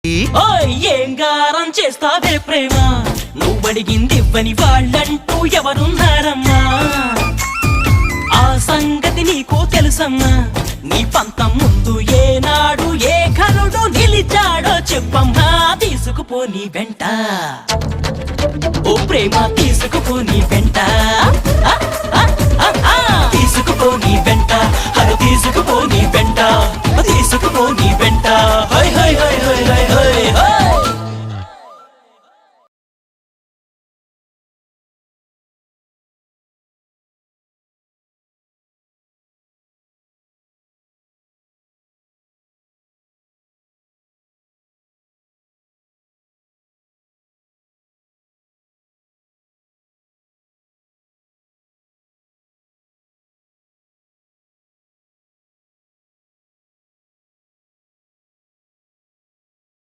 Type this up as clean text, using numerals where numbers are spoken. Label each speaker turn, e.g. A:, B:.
A: ఏం గారం చేస్తావే ప్రేమ, నువ్వడిగింది ఇవ్వని వాళ్ళంటూ ఎవరున్నారమ్మా? ఆ సంగతి నీకు తెలుసమ్మా? నీ పంతం ముందు ఏనాడు ఏ ఘనుడు నిలిచాడో చెప్పమ్మా, తీసుకుపో నీ వెంట. ఓ ప్రేమ